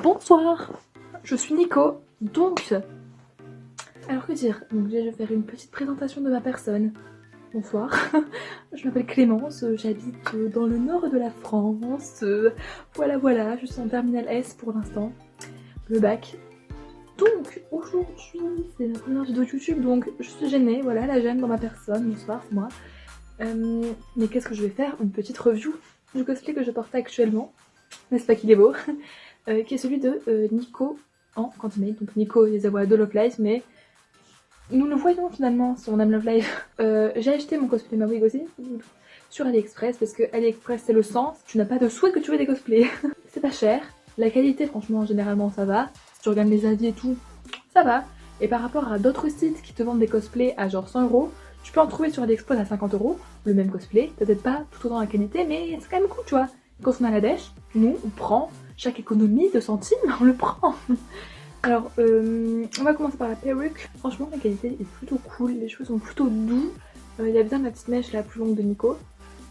Bonsoir, je suis Nico, donc... Alors que dire, donc je vais faire une petite présentation de ma personne. Bonsoir, je m'appelle Clémence, j'habite dans le nord de la France. Voilà, je suis en terminale S pour l'instant, le bac. Donc aujourd'hui, c'est ma première vidéo YouTube, donc je suis gênée, voilà, la gêne dans ma personne, bonsoir, c'est moi. Mais qu'est-ce que je vais faire? Une petite review du cosplay que je porte actuellement, n'est-ce pas qu'il est beau? Qui est celui de Nico en Quantumate, donc Nico les avoirs de Love Live, mais nous le voyons finalement si on aime Love Live. J'ai acheté mon cosplay Mawig aussi sur AliExpress parce que AliExpress c'est le sens, tu n'as pas de souhait que tu veux des cosplays. C'est pas cher, la qualité franchement généralement ça va, si tu regardes les avis et tout, ça va. Et par rapport à d'autres sites qui te vendent des cosplays à genre 100 €, tu peux en trouver sur AliExpress à 50 €, le même cosplay, peut-être pas tout autant la qualité, mais c'est quand même cool tu vois. Quand on a la dèche, nous on prend chaque économie de centimes, on le prend. Alors, on va commencer par la perruque. Franchement, la qualité est plutôt cool, les cheveux sont plutôt doux. Il y a bien la petite mèche la plus longue de Nico.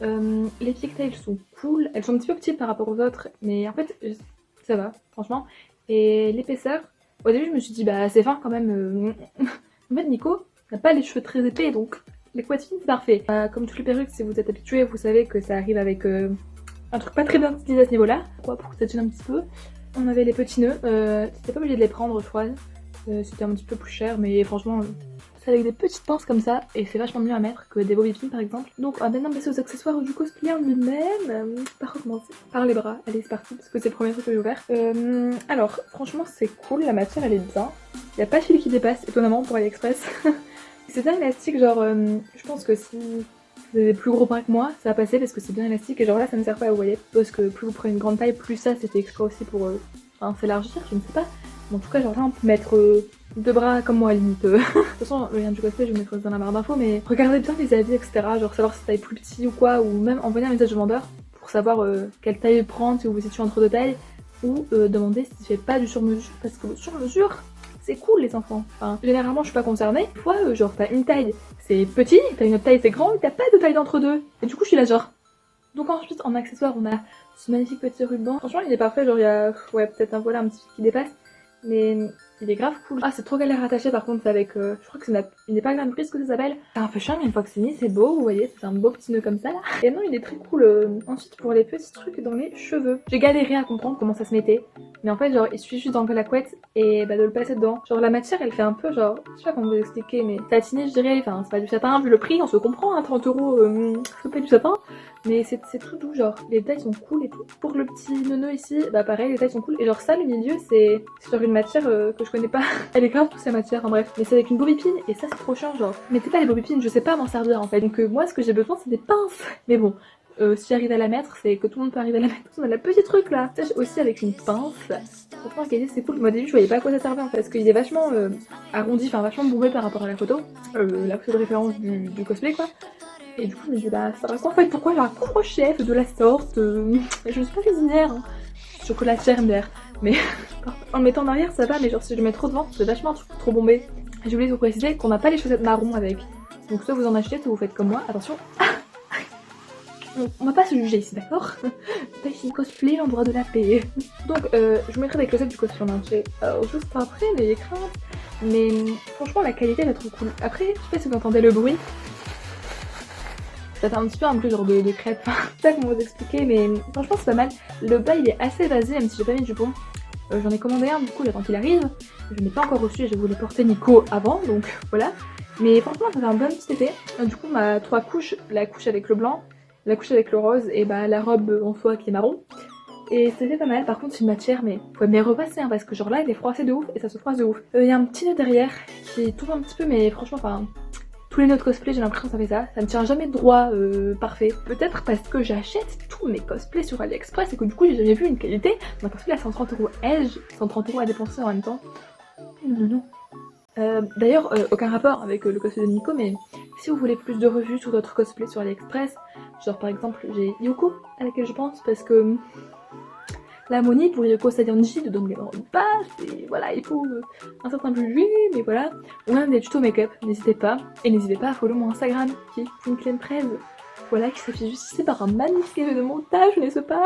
Les pigtails sont cool, elles sont un petit peu petites par rapport aux autres, mais en fait, ça va, franchement. Et l'épaisseur, au début, je me suis dit, bah c'est fin quand même. En fait, Nico n'a pas les cheveux très épais, donc les couettes fines, c'est parfait. Comme toutes les perruques, si vous êtes habitués, vous savez que ça arrive avec un truc pas très bien stylisé à ce niveau-là. Pour que ça tienne un petit peu. On avait les petits nœuds, c'était pas obligé de les prendre je crois, c'était un petit peu plus cher mais franchement c'est avec des petites pinces comme ça et c'est vachement mieux à mettre que des bobby pins par exemple. Donc on va maintenant passer aux accessoires du cosplay en lui-même, par recommencer par les bras, allez c'est parti parce que c'est le premier truc que j'ai ouvert. Alors franchement c'est cool, la matière elle est bien, il n'y a pas de fil qui dépasse étonnamment pour AliExpress. C'est bien élastique genre, je pense que si vous avez des plus gros bras que moi, ça va passer parce que c'est bien élastique et genre là ça ne sert pas, vous voyez, parce que plus vous prenez une grande taille, plus ça c'était exprès aussi pour s'élargir, je ne sais pas. Mais en tout cas genre là on peut mettre deux bras comme moi à la limite. De toute façon le lien du cosplay je vous mettrai dans la barre d'infos, mais regardez bien les avis etc, genre savoir si taille plus petit ou quoi, ou même envoyer un message au vendeur pour savoir quelle taille prendre si vous vous situez entre deux tailles, ou demander si c'est pas du sur-mesure, parce que le sur-mesure c'est cool les enfants, enfin généralement je suis pas concernée. Des fois genre t'as une taille c'est petit, t'as une autre taille c'est grand, et t'as pas de taille d'entre deux, et du coup je suis là genre. Donc ensuite en accessoire on a ce magnifique petit ruban, franchement il est parfait, genre il y a ouais peut-être un voile un petit peu qui dépasse, mais il est grave cool. Ah c'est trop galère à attacher par contre, c'est avec, je crois que c'est une épingle prise que ça s'appelle. C'est un peu chiant mais une fois que c'est mis c'est beau, vous voyez, c'est un beau petit nœud comme ça là. Et non il est très cool. Ensuite pour les petits trucs dans les cheveux, j'ai galéré à comprendre comment ça se mettait. Mais en fait genre il suffit juste d'enlever la couette et bah, de le passer dedans. Genre la matière elle fait un peu genre, je sais pas comment vous expliquer mais satiné je dirais, enfin c'est pas du satin vu le prix, on se comprend hein, 30 €, c'est pas du satin. Mais c'est tout doux, genre les détails sont cool et tout. Pour le petit nœud ici, bah pareil, les détails sont cool. Et genre ça, le milieu, c'est genre une matière que je connais pas. Elle est grave toute cette matière, en bref. Mais c'est avec une bobby pin et ça c'est trop chiant, genre. Mettez pas les bobby pins, je sais pas m'en servir en fait. Donc moi ce que j'ai besoin c'est des pinces. Mais bon, si j'arrive à la mettre, c'est que tout le monde peut arriver à la mettre. On a le petit truc là. Ça aussi avec une pince. Franchement, la qualité c'est cool. Moi au début je voyais pas à quoi ça servait en fait. Parce qu'il est vachement arrondi, enfin vachement bourré par rapport à la photo de référence du cosplay quoi. Et du coup, je me dis, bah, ça reste en fait pourquoi j'ai un couvre-chef de la sorte. Je ne suis pas cuisinière, hein. Chocolatière MDR. Mais en le mettant en arrière, ça va, mais genre si je le mets trop devant, c'est vachement un truc trop bombé. J'ai oublié de vous préciser qu'on n'a pas les chaussettes marron avec. Donc, soit vous en achetez, soit vous faites comme moi. Attention. On va pas se juger ici, d'accord? T'as ici cosplay en droit de la paix. Donc, je vous mettrai des closettes du cosplay en entier juste après, les craintes. Mais franchement, la qualité elle est trop cool. Après, je sais pas si vous entendez le bruit. Ça fait un petit peu un bruit genre de crêpe, je sais pas comment vous expliquer mais franchement c'est pas mal. Le bas il est assez évasé même si j'ai pas mis de jupon. J'en ai commandé un du coup j'attends qu'il arrive. Je n'ai pas encore reçu et je voulais porter Nico avant donc voilà. Mais franchement ça fait un bon petit effet. Du coup ma 3 couches, la couche avec le blanc, la couche avec le rose et bah la robe en soie qui est marron. Et c'était pas mal, par contre c'est une matière mais faut bien repasser hein, parce que genre là il est froissé de ouf et ça se froisse de ouf. Il y a un petit nœud derrière qui tombe un petit peu mais franchement enfin... Tous les autres cosplays j'ai l'impression que ça fait ça ne tient jamais droit parfait. Peut-être parce que j'achète tous mes cosplays sur AliExpress et que du coup j'ai jamais vu une qualité. Un cosplay à 130 € ai-je 130 € à dépenser en même temps. Non. D'ailleurs aucun rapport avec le cosplay de Nico mais si vous voulez plus de revues sur d'autres cosplays sur AliExpress, genre par exemple j'ai Yoko à laquelle je pense parce que la Moni pour Yoko Sayanji de donner une page et voilà il faut un certain budget mais voilà, ou même des tutos make-up, n'hésitez pas et n'hésitez pas à follow mon Instagram qui est Twinklane13. voilà, qui s'affiche juste ici par un magnifique effet de montage, n'est-ce pas?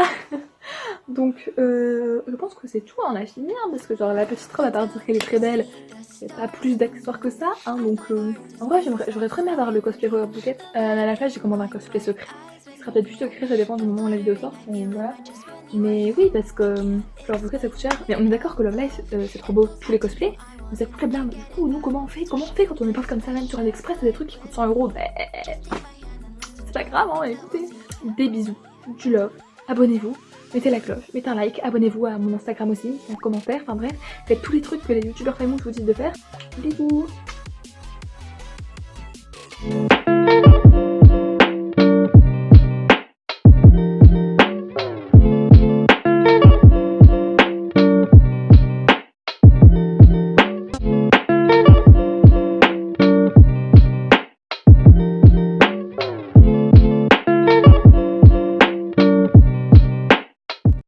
Donc je pense que c'est tout, hein, on a fini, hein, parce que genre la petite robe, à part dire qu'elle est très belle, il n'y a pas plus d'accessoires que ça, hein, donc en vrai j'aurais très bien avoir le cosplay Royal Bouquet. À la place j'ai commandé un cosplay secret, qui sera peut-être plus secret, ça dépend du moment où la vidéo sort, donc voilà. Mais oui, parce que Royal Bouquet ça coûte cher, mais on est d'accord que Love Live c'est trop beau, tous les cosplays, mais ça coûte bien. Du coup nous comment on fait quand on est pas comme ça même sur AliExpress, c'est des trucs qui coûtent 100 €, c'est pas grave, hein, écoutez. Des bisous, du love, abonnez-vous, mettez la cloche, mettez un like, abonnez-vous à mon Instagram aussi, un commentaire, enfin bref, faites tous les trucs que les youtubeurs famous vous disent de faire. Bisous.